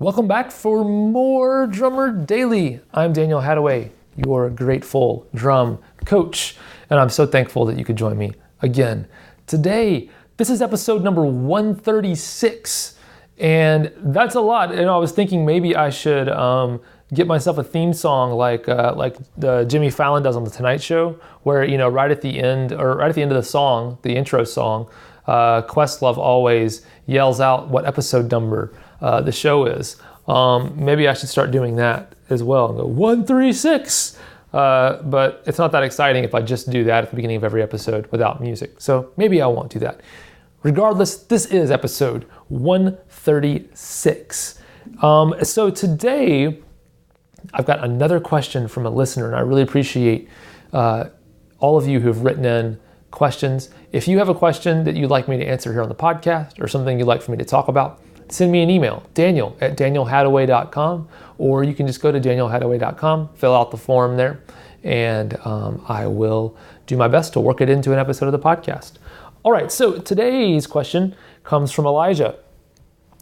Welcome back for more Drummer Daily. I'm Daniel Hadaway, your grateful drum coach, and I'm so thankful that you could join me again. Today, this is episode number 136, and that's a lot. I was thinking maybe I should get myself a theme song like the Jimmy Fallon does on The Tonight Show, where right at the end of the song, the intro song, Questlove always yells out what episode number the show is. Maybe I should start doing that as well and go 136. But it's not that exciting if I just do that at the beginning of every episode without music. So maybe I won't do that. Regardless, this is episode 136. So today I've got another question from a listener, and I really appreciate all of you who've written in questions. If you have a question that you'd like me to answer here on the podcast or something you'd like for me to talk about, send me an email, daniel@danielhadaway.com, or you can just go to danielhadaway.com, fill out the form there, and I will do my best to work it into an episode of the podcast. All right, so today's question comes from Elijah,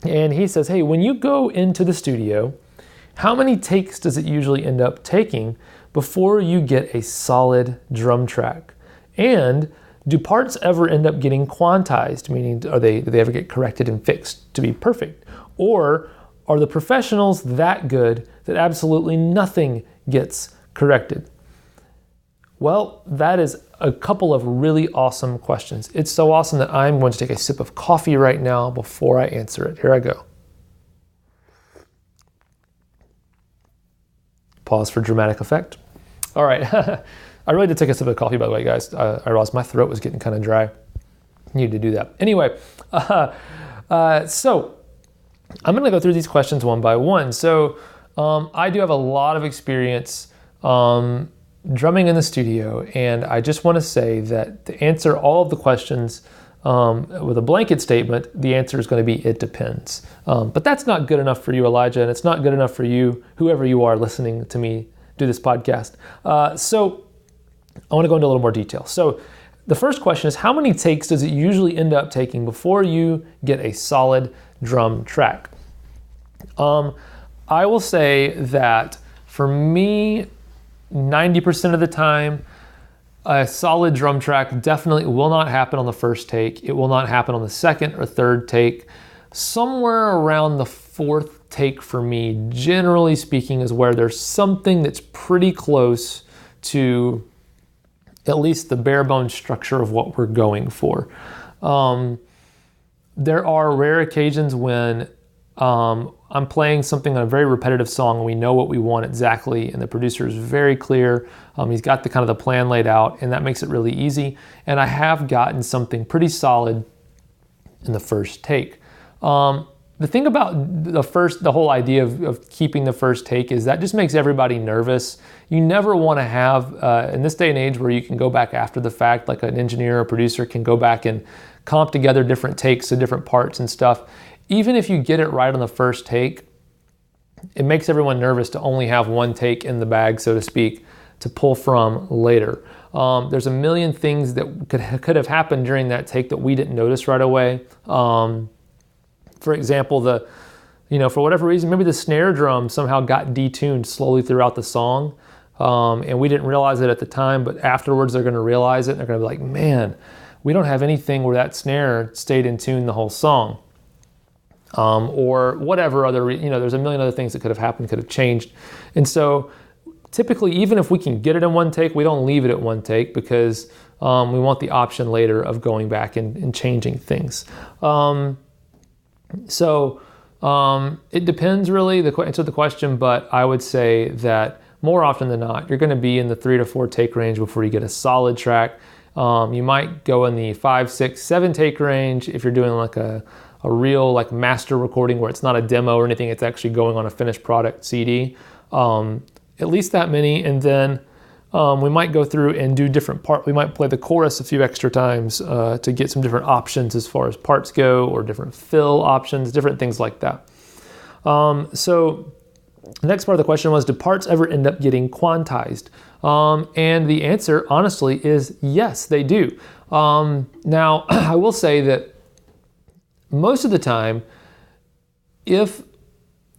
and he says, hey, when you go into the studio, how many takes does it usually end up taking before you get a solid drum track? And do parts ever end up getting quantized, meaning do they ever get corrected and fixed to be perfect? Or are the professionals that good that absolutely nothing gets corrected? Well, that is a couple of really awesome questions. It's so awesome that I'm going to take a sip of coffee right now before I answer it. Here I go. Pause for dramatic effect. All right. I really did take a sip of coffee, by the way, guys. I realized my throat was getting kind of dry. Needed to do that. Anyway, so I'm going to go through these questions one by one. So I do have a lot of experience drumming in the studio, and I just want to say that to answer all of the questions with a blanket statement, the answer is going to be it depends. But that's not good enough for you, Elijah, and it's not good enough for you, whoever you are listening to me do this podcast. So I want to go into a little more detail. So the first question is, how many takes does it usually end up taking before you get a solid drum track? I will say that for me, 90% of the time, a solid drum track definitely will not happen on the first take. It will not happen on the second or third take. Somewhere around the fourth take for me, generally speaking, is where there's something that's pretty close to at least the bare bones structure of what we're going for. There are rare occasions when I'm playing something on a very repetitive song and we know what we want exactly, and the producer is very clear. He's got the kind of the plan laid out, and that makes it really easy. And I have gotten something pretty solid in the first take. The thing about the whole idea of keeping the first take is that just makes everybody nervous. You never want to have, in this day and age where you can go back after the fact, like an engineer or producer can go back and comp together different takes of different parts and stuff. Even if you get it right on the first take, it makes everyone nervous to only have one take in the bag, so to speak, to pull from later. There's a million things that could have happened during that take that we didn't notice right away. For example, for whatever reason, maybe the snare drum somehow got detuned slowly throughout the song, and we didn't realize it at the time, but afterwards they're going to realize it, and they're going to be like, man, we don't have anything where that snare stayed in tune the whole song. Or whatever other, there's a million other things that could have happened, could have changed. And so typically, even if we can get it in one take, we don't leave it at one take because we want the option later of going back and changing things. So it depends really, to answer the question, but I would say that more often than not, you're going to be in the 3 to 4 take range before you get a solid track. You might go in the 5, 6, 7 take range if you're doing like a real like master recording where it's not a demo or anything, it's actually going on a finished product CD. At least that many, and then we might go through and do different parts. We might play the chorus a few extra times to get some different options as far as parts go, or different fill options, different things like that. So the next part of the question was, do parts ever end up getting quantized? And the answer, honestly, is yes, they do. Now, I will say that most of the time, if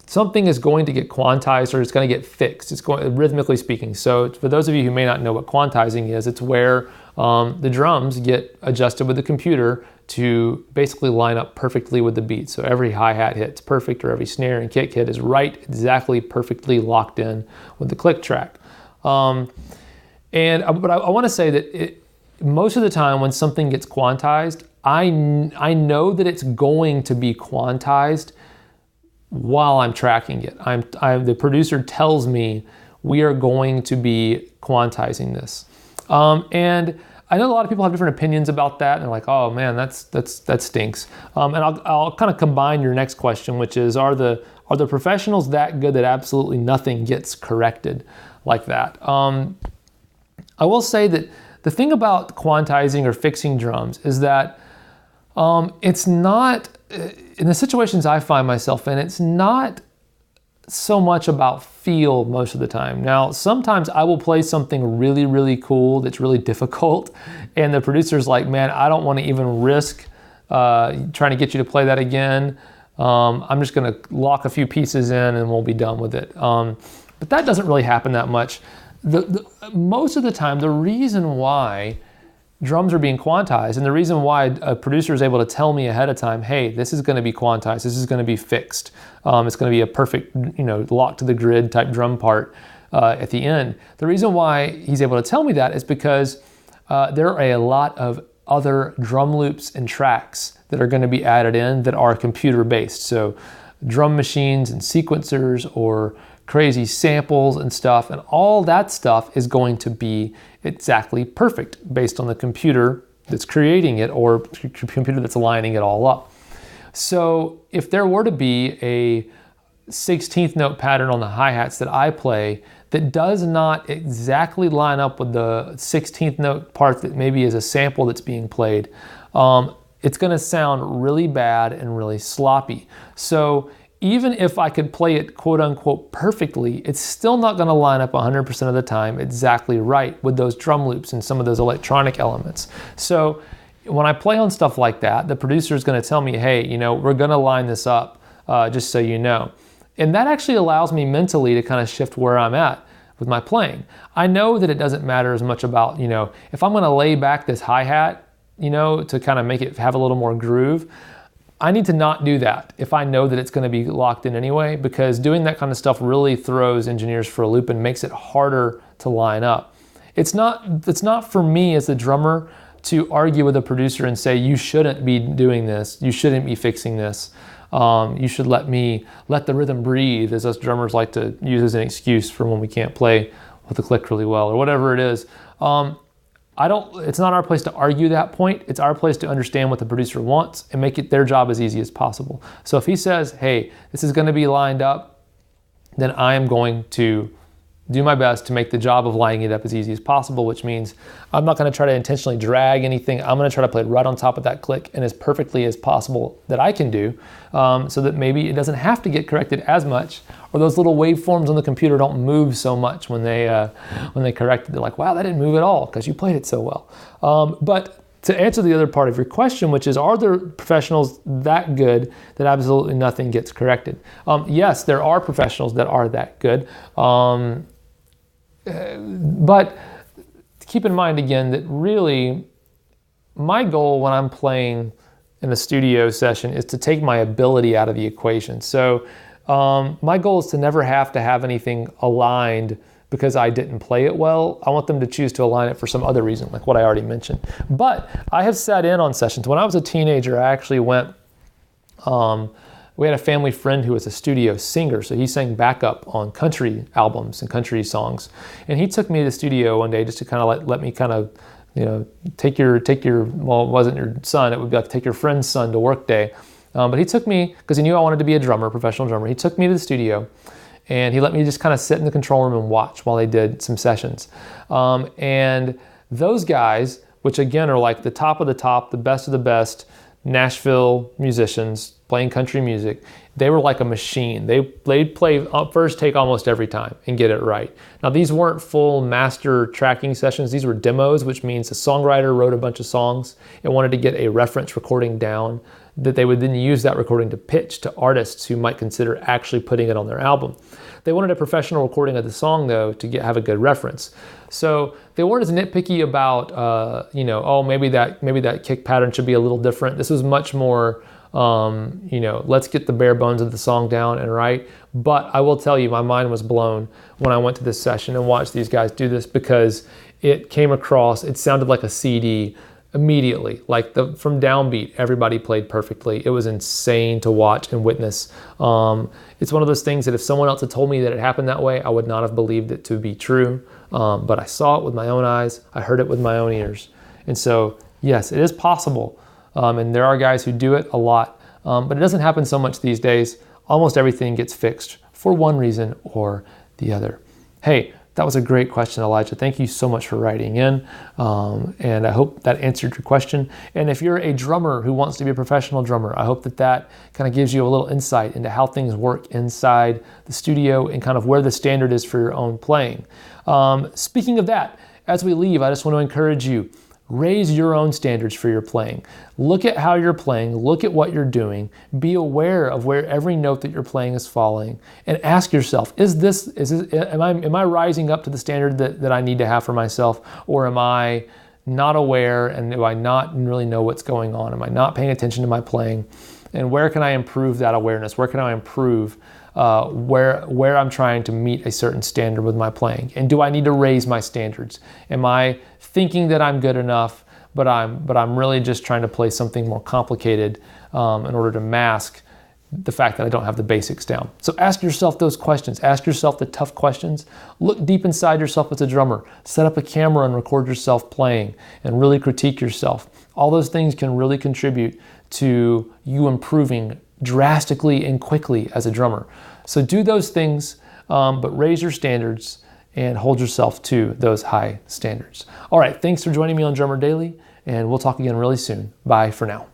something is going to get quantized or it's going to get fixed. It's going, rhythmically speaking. So for those of you who may not know what quantizing is, it's where the drums get adjusted with the computer to basically line up perfectly with the beat. So every hi-hat hit's perfect, or every snare and kick hit is right, exactly perfectly locked in with the click track. But I want to say that most of the time when something gets quantized, I know that it's going to be quantized while I'm tracking it. The producer tells me we are going to be quantizing this. And I know a lot of people have different opinions about that, and they're like, "Oh man, that stinks." And I'll kind of combine your next question, which is, are the professionals that good that absolutely nothing gets corrected like that? I will say that the thing about quantizing or fixing drums is that it's not, in the situations I find myself in, it's not so much about feel most of the time. Now, sometimes I will play something really, really cool that's really difficult, and the producer's like, man, I don't want to even risk trying to get you to play that again. I'm just going to lock a few pieces in and we'll be done with it. But that doesn't really happen that much. Most of the time, the reason why drums are being quantized, and the reason why a producer is able to tell me ahead of time, hey, this is going to be quantized, this is going to be fixed, it's going to be a perfect, lock to the grid type drum part at the end. The reason why he's able to tell me that is because there are a lot of other drum loops and tracks that are going to be added in that are computer based. So drum machines and sequencers or crazy samples and stuff, and all that stuff is going to be exactly perfect based on the computer that's creating it or computer that's lining it all up. So if there were to be a 16th note pattern on the hi-hats that I play that does not exactly line up with the 16th note part that maybe is a sample that's being played, it's going to sound really bad and really sloppy. So even if I could play it quote unquote perfectly, it's still not going to line up 100% of the time exactly right with those drum loops and some of those electronic elements. So when I play on stuff like that, the producer is going to tell me, hey, we're going to line this up, just so you know. And that actually allows me mentally to kind of shift where I'm at with my playing. I know that it doesn't matter as much about, if I'm going to lay back this hi-hat, to kind of make it have a little more groove, I need to not do that if I know that it's going to be locked in anyway, because doing that kind of stuff really throws engineers for a loop and makes it harder to line up. It's not for me as the drummer to argue with a producer and say, you shouldn't be doing this, you shouldn't be fixing this, you should let the rhythm breathe, as us drummers like to use as an excuse for when we can't play with the click really well or whatever it is. It's not our place to argue that point. It's our place to understand what the producer wants and make it their job as easy as possible. So if he says, hey, this is going to be lined up, then I am going to do my best to make the job of lining it up as easy as possible, which means I'm not going to try to intentionally drag anything. I'm going to try to play it right on top of that click and as perfectly as possible that I can do, so that maybe it doesn't have to get corrected as much, or those little waveforms on the computer don't move so much when they correct it. They're like, wow, that didn't move at all because you played it so well. But to answer the other part of your question, which is, are there professionals that good that absolutely nothing gets corrected? Yes, there are professionals that are that good. But keep in mind again that really my goal when I'm playing in a studio session is to take my ability out of the equation. So my goal is to never have to have anything aligned because I didn't play it well. I want them to choose to align it for some other reason, like what I already mentioned. But I have sat in on sessions. When I was a teenager, I actually went, we had a family friend who was a studio singer, so he sang backup on country albums and country songs. And he took me to the studio one day just to kind of let me kind of, take your, well, it wasn't your son, it would be like take your friend's son to work day. But he took me, because he knew I wanted to be a drummer, professional drummer. He took me to the studio and he let me just kind of sit in the control room and watch while they did some sessions. And those guys, which again are like the top of the top, the best of the best, Nashville musicians playing country music, they were like a machine. They'd play first take almost every time and get it right. Now these weren't full master tracking sessions. These were demos, which means the songwriter wrote a bunch of songs and wanted to get a reference recording down that they would then use that recording to pitch to artists who might consider actually putting it on their album. They wanted a professional recording of the song, though, to have a good reference. So they weren't as nitpicky about, oh, maybe that kick pattern should be a little different. This was much more, let's get the bare bones of the song down and write. But I will tell you, my mind was blown when I went to this session and watched these guys do this, because it came across, it sounded like a CD immediately. Like from downbeat, everybody played perfectly. It was insane to watch and witness. It's one of those things that if someone else had told me that it happened that way, I would not have believed it to be true. But I saw it with my own eyes. I heard it with my own ears. And so, yes, it is possible. And there are guys who do it a lot. But it doesn't happen so much these days. Almost everything gets fixed for one reason or the other. Hey, that was a great question, Elijah. Thank you so much for writing in. And I hope that answered your question. And if you're a drummer who wants to be a professional drummer, I hope that kind of gives you a little insight into how things work inside the studio and kind of where the standard is for your own playing. Speaking of that, as we leave, I just want to encourage you, raise your own standards for your playing. Look at how you're playing, look at what you're doing, be aware of where every note that you're playing is falling, and ask yourself, am I rising up to the standard that I need to have for myself, or am I not aware, and do I not really know what's going on? Am I not paying attention to my playing? And where can I improve that awareness? Where can I improve where I'm trying to meet a certain standard with my playing? And do I need to raise my standards? Am I thinking that I'm good enough, but I'm really just trying to play something more complicated in order to mask the fact that I don't have the basics down? So ask yourself those questions. Ask yourself the tough questions. Look deep inside yourself as a drummer. Set up a camera and record yourself playing and really critique yourself. All those things can really contribute to you improving drastically and quickly as a drummer. So do those things, but raise your standards and hold yourself to those high standards. All right, thanks for joining me on Drummer Daily, and we'll talk again really soon. Bye for now.